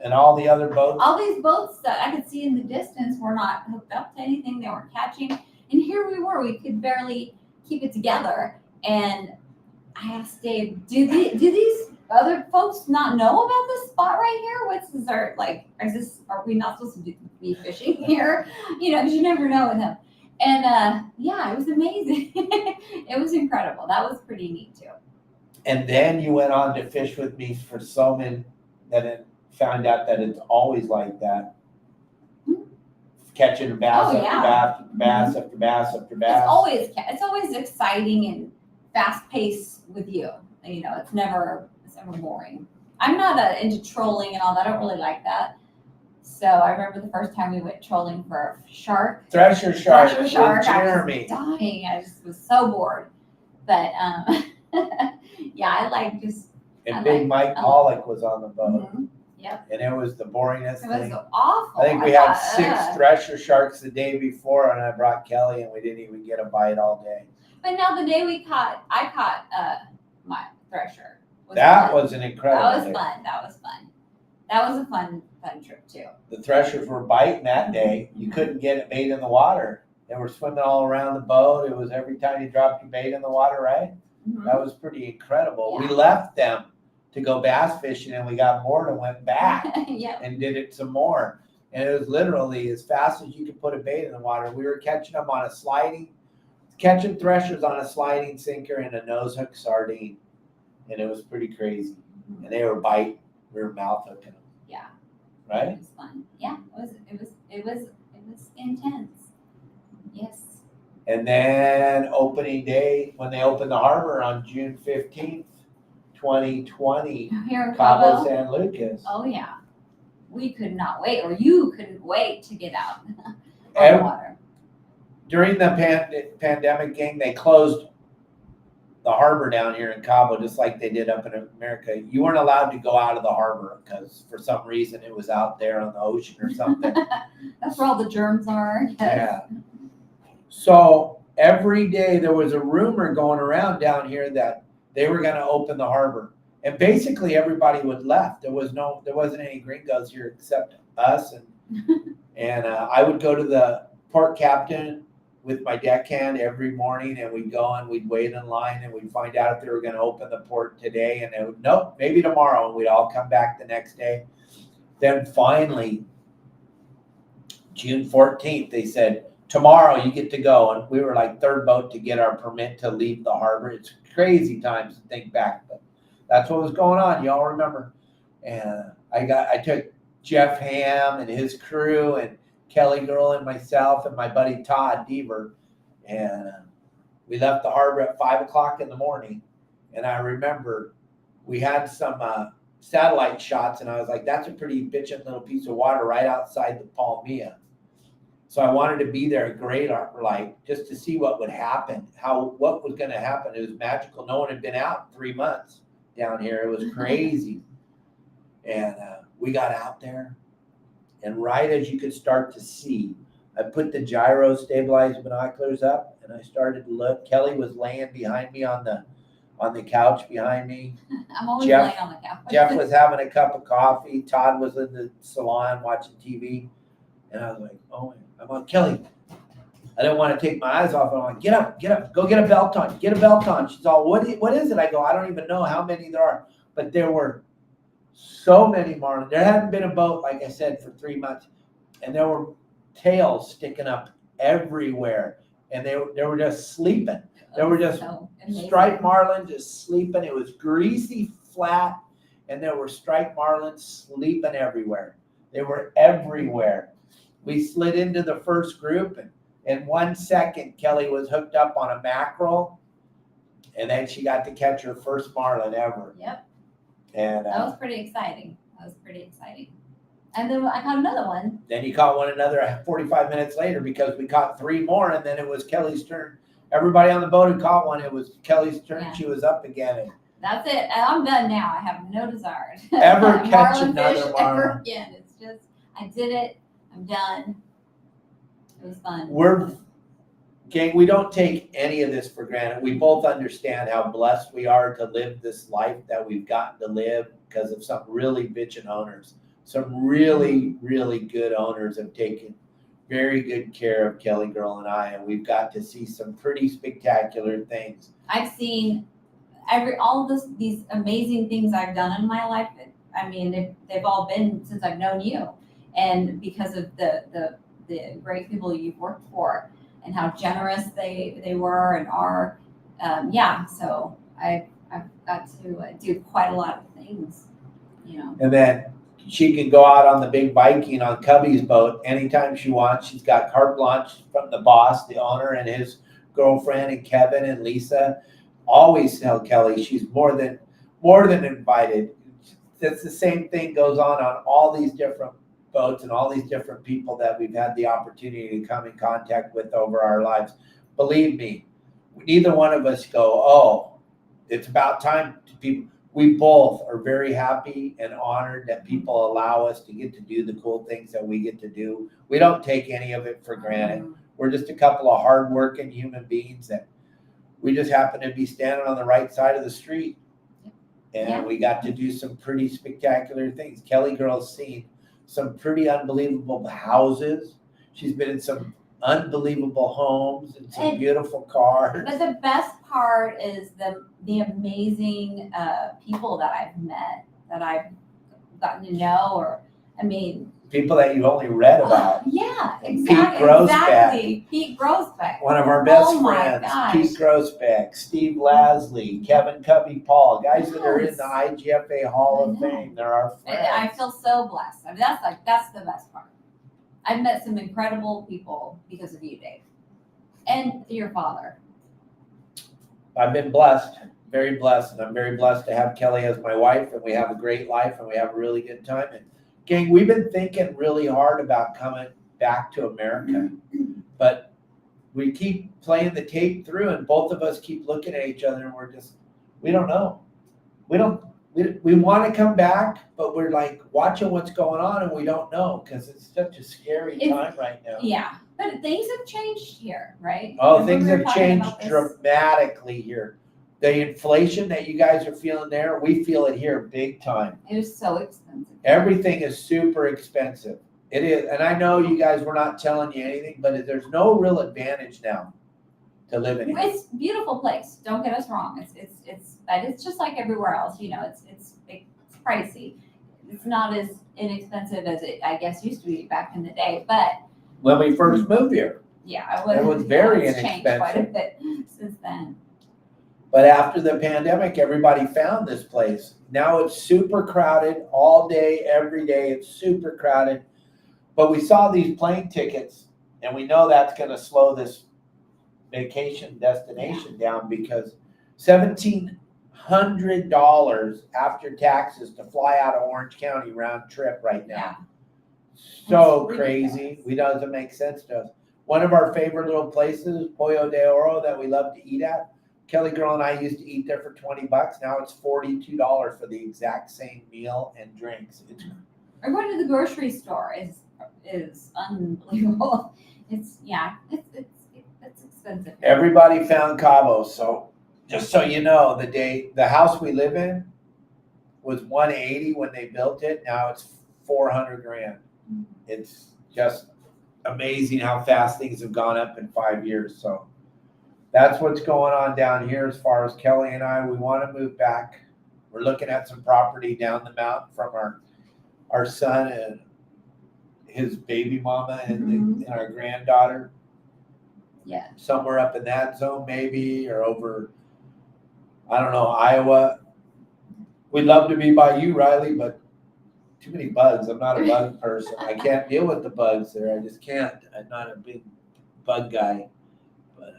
And all the other boats? All these boats that I could see in the distance were not hooked up to anything. They weren't catching. And here we were. We could barely keep it together. And I asked Dave, do these other folks not know about this spot right here? Are we not supposed to be fishing here? Because you never know with him. And it was amazing. It was incredible. That was pretty neat too. And then you went on to fish with me for so many, that it found out that it's always like that. Mm-hmm. Catching bass after bass after bass after bass. It's always exciting and fast paced with you. It's never boring. I'm not into trolling and all that. I don't really like that. So I remember the first time we went trolling for shark. Thresher shark. Jeremy. I was dying. I just was so bored. But I like just. And Big Mike Pollock was on the boat. Mm-hmm. Yep. And it was the boringest thing. It was awful. I think we had 6 thresher sharks the day before, and I brought Kelly, and we didn't even get a bite all day. But now the day I caught my thresher. That was an incredible That was fun. That was a fun trip too. The threshers were biting that day. You couldn't get a bait in the water. They were swimming all around the boat. It was every time you dropped your bait in the water, right? Mm-hmm. That was pretty incredible. Yeah. We left them to go bass fishing, and we got bored and went back and did it some more. And it was literally as fast as you could put a bait in the water. We were catching them on catching threshers on a sliding sinker and a nose hook sardine. And it was pretty crazy. Mm-hmm. And they were biting. We were mouth hooking them. Yeah. Right? It was fun. Yeah. It was intense. Yes. And then opening day, when they opened the harbor on June 15th, 2020, here in Cabo San Lucas. Oh yeah. we could not wait, or you couldn't wait to get out on And the water. during the pandemic, gang, they closed the harbor down here in Cabo, just like they did up in America. You weren't allowed to go out of the harbor because for some reason it was out there on the ocean or something. That's where all the germs are. Yeah. So every day there was a rumor going around down here that they were going to open the harbor, and basically everybody would left. There wasn't any gringos here except us, and I would go to the port captain with my deckhand every morning, and we'd go and we'd wait in line, and we'd find out if they were going to open the port today, and they would, nope, maybe tomorrow, and we'd all come back the next day. Then finally, June 14th, they said, tomorrow you get to go, and we were like third boat to get our permit to leave the harbor. It's crazy times to think back, but that's what was going on. Y'all remember? And I took Jeff Ham and his crew and KellyGirl and myself and my buddy Todd Deaver, and we left the harbor at 5 o'clock in the morning. And I remember we had some satellite shots, and I was like, that's a pretty bitchin' little piece of water right outside the Palmilla. So I wanted to be there at great light just to see what would happen, what was going to happen. It was magical. No one had been out 3 months down here. It was crazy. And we got out there, and right as you could start to see, I put the gyro stabilized binoculars up, and I started to look. Kelly was laying behind me on the couch behind me. I'm always laying on the couch. Jeff was having a cup of coffee. Todd was in the salon watching TV. And I was like, oh, I'm on Kelly. I didn't want to take my eyes off. I'm like, get up, go get a belt on, get a belt on. She's all, what is it? I go, I don't even know how many there are. But there were so many marlin. There hadn't been a boat, like I said, for 3 months. And there were tails sticking up everywhere. And they were just sleeping. There were just striped marlin just sleeping. It was greasy flat. And there were striped marlin sleeping everywhere. They were everywhere. We slid into the first group, and in 1 second, Kelly was hooked up on a mackerel, and then she got to catch her first marlin ever. Yep. And that was pretty exciting. And then I caught another one. Then you caught one another 45 minutes later, because we caught 3 more, and then it was Kelly's turn. Everybody on the boat had caught one. It was Kelly's turn. Yeah. She was up again. And that's it. I'm done now. I have no desire to ever catch another marlin ever again. It's just, I did it. I'm done. It was fun. Gang, we don't take any of this for granted. We both understand how blessed we are to live this life that we've gotten to live because of some really bitchin' owners. Some really, really good owners have taken very good care of KellyGirl and I, and we've got to see some pretty spectacular things. I've seen all of these amazing things I've done in my life. I mean, they've all been since I've known you. And because of the great people you've worked for and how generous they were and are, so I've got to do quite a lot of things, you know. And then she can go out on the big Viking on Cubby's boat anytime she wants. She's got carte blanche from the boss, the owner, and his girlfriend, and Kevin and Lisa. Always tell Kelly she's more than invited. That's the same thing goes on all these different boats and all these different people that we've had the opportunity to come in contact with over our lives. Believe me, neither one of us go, oh, it's about time to people. We both are very happy and honored that people allow us to get to do the cool things that we get to do. We don't take any of it for granted. We're just a couple of hardworking human beings that we just happen to be standing on the right side of the street. And we got to do some pretty spectacular things. KellyGirl's seen some pretty unbelievable houses. She's been in some unbelievable homes and some beautiful cars. But the best part is the amazing people that I've met, that I've gotten to know, people that you've only read about. Yeah, exactly. Pete Grosbeck. One of our best friends. Pete Grosbeck, Steve Lasley, Kevin Cubby Paul, guys that are in the IGFA Hall of Fame. They're our friends. I feel so blessed. I mean, that's the best part. I've met some incredible people because of you, Dave. And your father. I've been blessed, very blessed, and I'm very blessed to have Kelly as my wife, and we have a great life, and we have a really good time. And Gang, we've been thinking really hard about coming back to America, but we keep playing the tape through, and both of us keep looking at each other, and we don't know. We want to come back, but we're like watching what's going on, and we don't know because it's such a scary time right now. Yeah, but things have changed here, right? Oh, Remember things we were have talking changed about this? dramatically here. The inflation that you guys are feeling there, we feel it here big time. It is so expensive. Everything is super expensive. It is, and I know you guys were not telling you anything, but there's no real advantage now to live in here. It's a beautiful place. Don't get us wrong. It's just like everywhere else. You know, it's pricey. It's not as inexpensive as it, I guess, used to be back in the day. But When we first moved here, yeah, it was very it's changed quite a inexpensive. bit since then. But after the pandemic, everybody found this place. Now it's super crowded all day, every day. It's super crowded. But we saw these plane tickets, and we know that's going to slow this vacation destination down because $1,700 after taxes to fly out of Orange County round trip right now. Yeah. So It's crazy. ridiculous. We doesn't make sense to us. One of our favorite little places, Pollo de Oro, that we love to eat at. KellyGirl and I used to eat there for $20. Now it's $42 for the exact same meal and drinks. It's Or going to the grocery store is unbelievable. It's expensive. everybody found Cabo. So just so you know, the house we live in was 180 when they built it. Now it's 400 grand. It's just amazing how fast things have gone up in 5 years. So that's what's going on down here as far as Kelly and I. We want to move back. We're looking at some property down the mountain from our son and his baby mama and our granddaughter. Yeah. Somewhere up in that zone maybe, or over, I don't know, Iowa. We'd love to be by you, Riley, but too many bugs. I'm not a bug person. I can't deal with the bugs there. I just can't. I'm not a big bug guy. But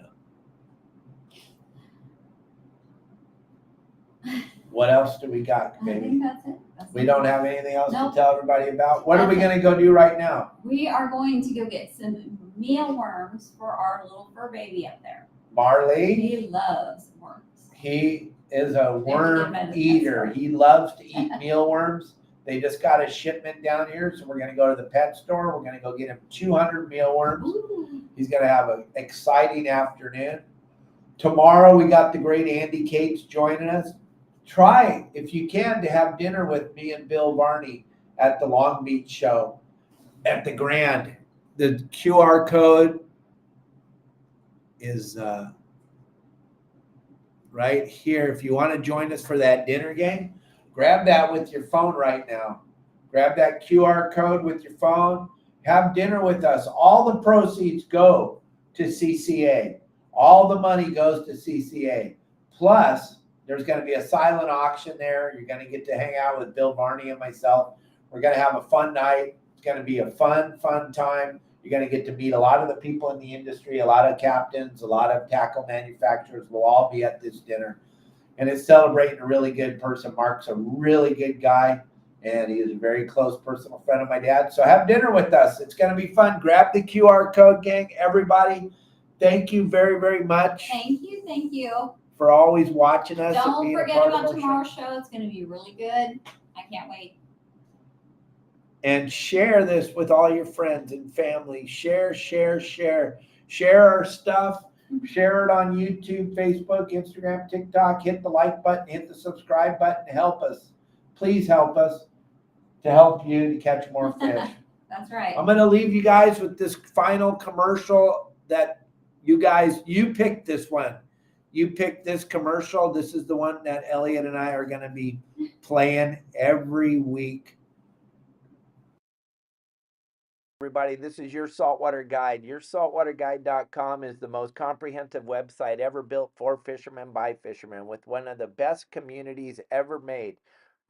what else do we got, I baby? think that's it. We don't have anything else Nope. to tell everybody about. What are we That's going to go do right now? We are going to go get some mealworms for our little fur baby up there. Marley, He loves worms. he is a We have to get worm him at the pet eater. store. He loves to eat mealworms. They just got a shipment down here, so we're going to go to the pet store. We're going to go get him 200 mealworms. Ooh. He's going to have an exciting afternoon. Tomorrow, we got the great Andy Cates joining us. Try, if you can, to have dinner with me and Bill Varney at the Long Beach show at the Grand. The QR code is right here. If you want to join us for that dinner game, grab that with your phone right now. Grab that QR code with your phone. Have dinner with us. All the proceeds go to CCA. All the money goes to CCA. Plus, there's going to be a silent auction there. You're going to get to hang out with Bill Varney and myself. We're going to have a fun night. It's going to be a fun time. You're going to get to meet a lot of the people in the industry, a lot of captains, a lot of tackle manufacturers will all be at this dinner. And it's celebrating a really good person. Mark's a really good guy, and he is a very close personal friend of my dad. So have dinner with us. It's going to be fun. Grab the QR code, gang. Everybody, thank you very, very much. Thank you. For always watching us. and Don't being a forget part of about our show. tomorrow's show. It's going to be really good. I can't wait. And share this with all your friends and family. Share our stuff. Share it on YouTube, Facebook, Instagram, TikTok. Hit the like button, hit the subscribe button to help us. Please help us to help you to catch more fish. That's right. I'm going to leave you guys with this final commercial that you picked this one. You picked this commercial. This is the one that Elliot and I are going to be playing every week. Everybody, this is your Saltwater Guide. YourSaltwaterGuide.com is the most comprehensive website ever built for fishermen by fishermen, with one of the best communities ever made.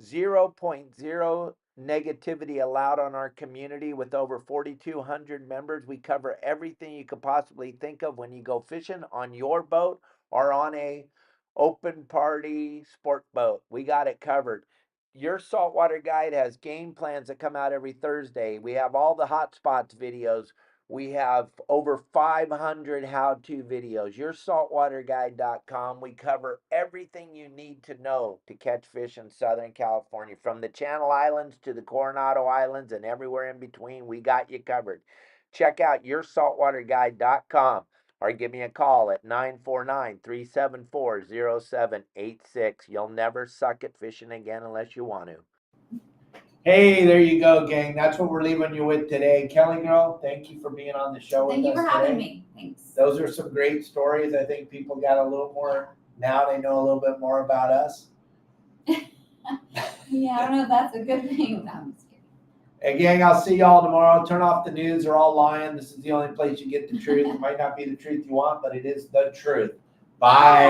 0.0 negativity allowed on our community. With over 4,200 members, we cover everything you could possibly think of when you go fishing on your boat or on a open party sport boat. We got it covered. Your Saltwater Guide has game plans that come out every Thursday. We have all the hotspots videos. We have over 500 how-to videos. YourSaltwaterGuide.com. We cover everything you need to know to catch fish in Southern California. From the Channel Islands to the Coronado Islands and everywhere in between, we got you covered. Check out YourSaltwaterGuide.com or give me a call at 949-374-0786. You'll never suck at fishing again unless you want to. Hey, there you go, gang. That's what we're leaving you with today. KellyGirl, thank you for being on the show with us Thank you for today. having me. Thanks. Those are some great stories. I think people got a little more, now they know a little bit more about us. Yeah, I don't know if that's a good thing. No, I'm just kidding. Hey, gang, I'll see y'all tomorrow. Turn off the news. They're all lying. This is the only place you get the truth. It might not be the truth you want, but it is the truth. Bye.